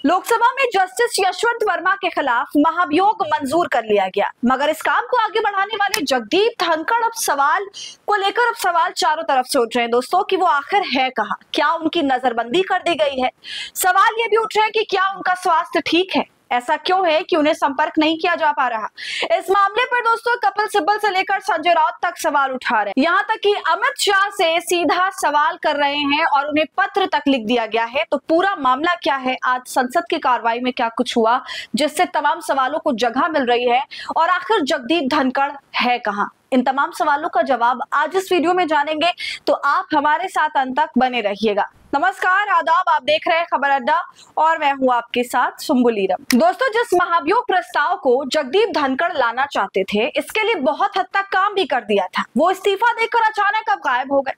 लोकसभा में जस्टिस यशवंत वर्मा के खिलाफ महाभियोग मंजूर कर लिया गया, मगर इस काम को आगे बढ़ाने वाले जगदीप धनखड़ अब सवाल चारों तरफ से उठ रहे हैं दोस्तों कि वो आखिर है कहाँ। क्या उनकी नजरबंदी कर दी गई है? सवाल ये भी उठ रहे हैं कि क्या उनका स्वास्थ्य ठीक है? ऐसा क्यों है कि उन्हें संपर्क नहीं किया जा पा रहा? इस मामले पर दोस्तों कपिल सिब्बल से लेकर संजय राउत तक सवाल उठा रहे हैं। यहाँ तक कि अमित शाह से सीधा सवाल कर रहे हैं और उन्हें पत्र तक लिख दिया गया है। तो पूरा मामला क्या है, आज संसद की कार्रवाई में क्या कुछ हुआ जिससे तमाम सवालों को जगह मिल रही है, और आखिर जगदीप धनखड़ है कहाँ? इन तमाम सवालों का जवाब आज इस वीडियो में जानेंगे, तो आप हमारे साथ अंत तक बने रहिएगा। नमस्कार, आदाब, आप देख रहे हैं खबर अड्डा और मैं हूं आपके साथ सुम्बुलीरम। दोस्तों, जिस महाभियोग प्रस्ताव को जगदीप धनखड़ लाना चाहते थे, इसके लिए बहुत हद तक काम भी कर दिया था। वो इस्तीफा देकर अचानक अब गायब हो गए।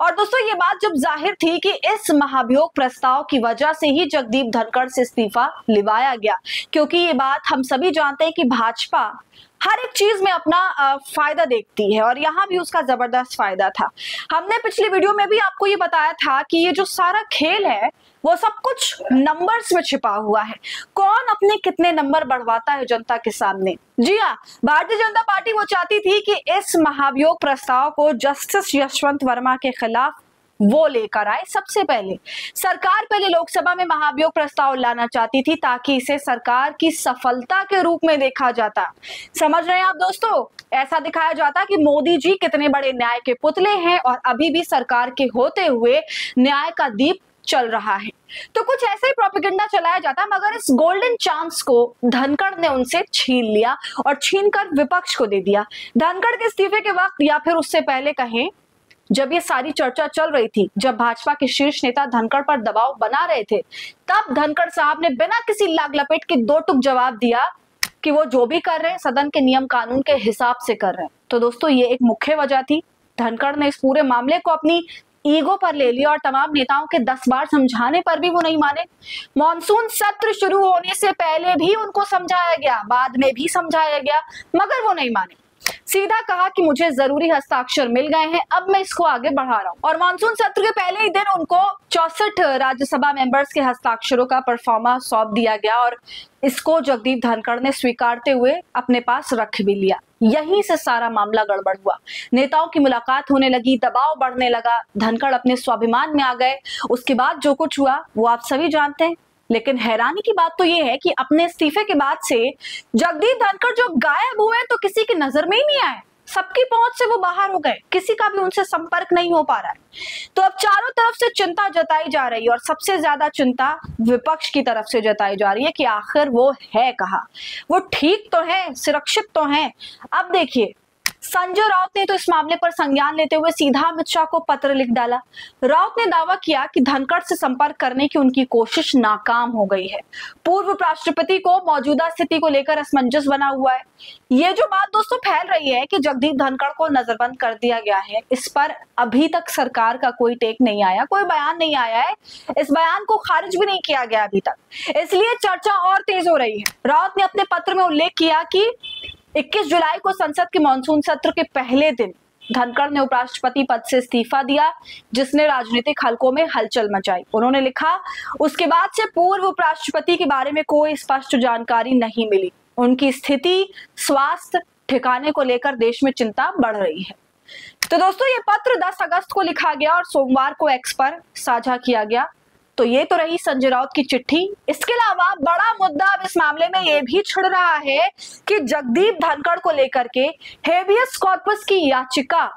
और दोस्तों, ये बात जब जाहिर थी कि इस महाभियोग प्रस्ताव की वजह से ही जगदीप धनखड़ से इस्तीफा लिवाया गया, क्योंकि ये बात हम सभी जानते हैं कि भाजपा हर एक चीज में अपना फायदा देखती है, और यहाँ भी उसका जबरदस्त फायदा था। हमने पिछली वीडियो में भी आपको ये बताया था कि ये जो सारा खेल है वो सब कुछ नंबर्स में छिपा हुआ है। कौन अपने कितने नंबर बढ़वाता है जनता के सामने। जी हाँ, भारतीय जनता पार्टी वो चाहती थी कि इस महाभियोग प्रस्ताव को जस्टिस यशवंत वर्मा के खिलाफ वो लेकर आए। सबसे पहले सरकार पहले लोकसभा में महाभियोग प्रस्ताव लाना चाहती थी ताकि इसे सरकार की सफलता के रूप में देखा जाता। समझ रहे हैं आप दोस्तों? ऐसा दिखाया जाता कि मोदी जी कितने बड़े न्याय के पुतले हैं और अभी भी सरकार के होते हुए न्याय का दीप चल रहा है। तो कुछ ऐसे ही प्रोपेगेंडा चलाया जाता, मगर इस गोल्डन चांस को धनखड़ ने उनसे छीन लिया और छीनकर विपक्ष को दे दिया। धनखड़ के इस्तीफे के वक्त, या फिर उससे पहले कहें, जब ये सारी चर्चा चल रही थी, जब भाजपा के शीर्ष नेता धनखड़ पर दबाव बना रहे थे, तब धनखड़ साहब ने बिना किसी लाग लपेट के दो टुक जवाब दिया कि वो जो भी कर रहे हैं सदन के नियम कानून के हिसाब से कर रहे हैं। तो दोस्तों, ये एक मुख्य वजह थी। धनखड़ ने इस पूरे मामले को अपनी ईगो पर ले लिया और तमाम नेताओं के 10 बार समझाने पर भी वो नहीं माने। मॉनसून सत्र शुरू होने से पहले भी उनको समझाया गया, बाद में भी समझाया गया, मगर वो नहीं माने। सीधा कहा कि मुझे जरूरी हस्ताक्षर मिल गए हैं, अब मैं इसको आगे बढ़ा रहा हूं। और मानसून सत्र के पहले ही दिन उनको 64 राज्यसभा मेंबर्स के हस्ताक्षरों का परफॉर्मा सौंप दिया गया, और इसको जगदीप धनखड़ ने स्वीकारते हुए अपने पास रख भी लिया। यहीं से सारा मामला गड़बड़ हुआ। नेताओं की मुलाकात होने लगी, दबाव बढ़ने लगा, धनखड़ अपने स्वाभिमान में आ गए। उसके बाद जो कुछ हुआ वो आप सभी जानते हैं। लेकिन हैरानी की बात तो ये है कि अपने इस्तीफे के बाद से जगदीप धनखड़ जो गायब हुए तो किसी की नजर में ही नहीं आए। सबकी पहुंच से वो बाहर हो गए, किसी का भी उनसे संपर्क नहीं हो पा रहा है। तो अब चारों तरफ से चिंता जताई जा रही है, और सबसे ज्यादा चिंता विपक्ष की तरफ से जताई जा रही है कि आखिर वो है कहाँ, वो ठीक तो है, सुरक्षित तो है। अब देखिए, संजय राउत ने तो इस मामले पर संज्ञान लेते हुए सीधा अमित शाह को पत्र लिख डाला। राउत ने दावा किया कि धनखड़ से संपर्क करने की उनकी कोशिश नाकाम हो गई है। पूर्व उपराष्ट्रपति को मौजूदा स्थिति को लेकर असमंजस बना हुआ है। ये जो बात दोस्तों फैल रही है कि जगदीप धनखड़ को नजरबंद कर दिया गया है, इस पर अभी तक सरकार का कोई टेक नहीं आया, कोई बयान नहीं आया है। इस बयान को खारिज भी नहीं किया गया अभी तक, इसलिए चर्चा और तेज हो रही है। राउत ने अपने पत्र में उल्लेख किया कि 21 जुलाई को संसद के मानसून सत्र के पहले दिन धनखड़ ने उपराष्ट्रपति पद से इस्तीफा दिया, जिसने राजनीतिक हलकों में हलचल मचाई। उन्होंने लिखा, उसके बाद से पूर्व उपराष्ट्रपति के बारे में कोई स्पष्ट जानकारी नहीं मिली। उनकी स्थिति, स्वास्थ्य ठिकाने को लेकर देश में चिंता बढ़ रही है। तो दोस्तों, ये पत्र 10 अगस्त को लिखा गया और सोमवार को एक्स पर साझा किया गया। तो ये तो रही संजय राउत की चिट्ठी। इसके अलावा बड़ा मुद्दा अब इस मामले में ये भी छिड़ रहा है कि जगदीप धनखड़ को लेकर के हेबियस कॉर्पस की याचिका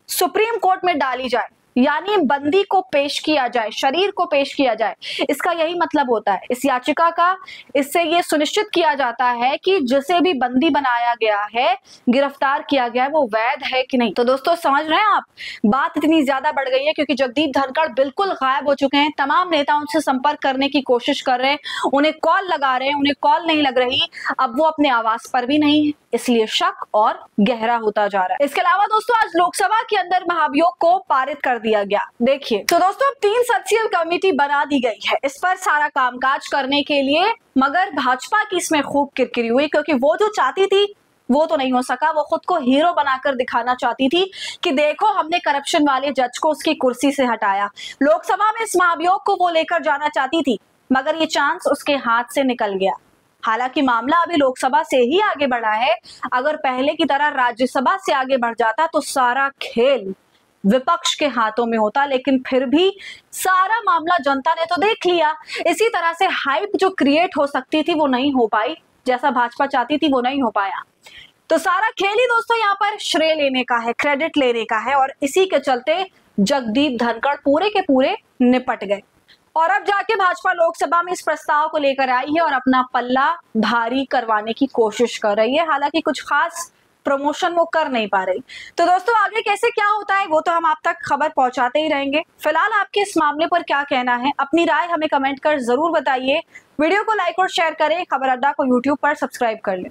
सुप्रीम कोर्ट में डाली जाए, यानी बंदी को पेश किया जाए, शरीर को पेश किया जाए। इसका यही मतलब होता है इस याचिका का। इससे ये सुनिश्चित किया जाता है कि जिसे भी बंदी बनाया गया है, गिरफ्तार किया गया है, वो वैध है कि नहीं। तो दोस्तों, समझ रहे हैं आप, बात इतनी ज्यादा बढ़ गई है क्योंकि जगदीप धनखड़ बिल्कुल गायब हो चुके हैं। तमाम नेता उनसे संपर्क करने की कोशिश कर रहे हैं, उन्हें कॉल लगा रहे हैं, उन्हें कॉल नहीं लग रही। अब वो अपने आवास पर भी नहीं है, इसलिए शक और गहरा होता जा रहा है। इसके अलावा दोस्तों, आज लोकसभा के अंदर महाभियोग को पारित कर दिया गया। देखिए, तो दोस्तों, 3 सदस्यीय कमेटी बना दी गई है इस पर सारा कामकाज करने के लिए, मगर भाजपा की इसमें खूब किरकिरी हुई, क्योंकि वो जो चाहती थी वो तो नहीं हो सका। वो खुद को हीरो बनाकर दिखाना चाहती थी कि देखो, हमने करप्शन वाले जज को उसकी कुर्सी से हटाया। लोकसभा में इस महाभियोग को वो लेकर जाना चाहती थी, मगर ये चांस उसके हाथ से निकल गया। हालांकि मामला अभी लोकसभा से ही आगे बढ़ा है। अगर पहले की तरह राज्यसभा से आगे बढ़ जाता तो सारा खेल विपक्ष के हाथों में होता, लेकिन फिर भी सारा मामला जनता ने तो देख लिया। इसी तरह से हाइप जो क्रिएट हो सकती थी वो नहीं हो पाई, जैसा भाजपा चाहती थी वो नहीं हो पाया। तो सारा खेल ही दोस्तों यहाँ पर श्रेय लेने का है, क्रेडिट लेने का है, और इसी के चलते जगदीप धनखड़ पूरे के पूरे निपट गए। और अब जाके भाजपा लोकसभा में इस प्रस्ताव को लेकर आई है और अपना पल्ला भारी करवाने की कोशिश कर रही है। हालांकि कुछ खास प्रमोशन वो कर नहीं पा रही। तो दोस्तों आगे कैसे क्या होता है वो तो हम आप तक खबर पहुंचाते ही रहेंगे। फिलहाल आपके इस मामले पर क्या कहना है, अपनी राय हमें कमेंट कर जरूर बताइए। वीडियो को लाइक और शेयर करें। खबर अड्डा को यूट्यूब पर सब्सक्राइब कर लें।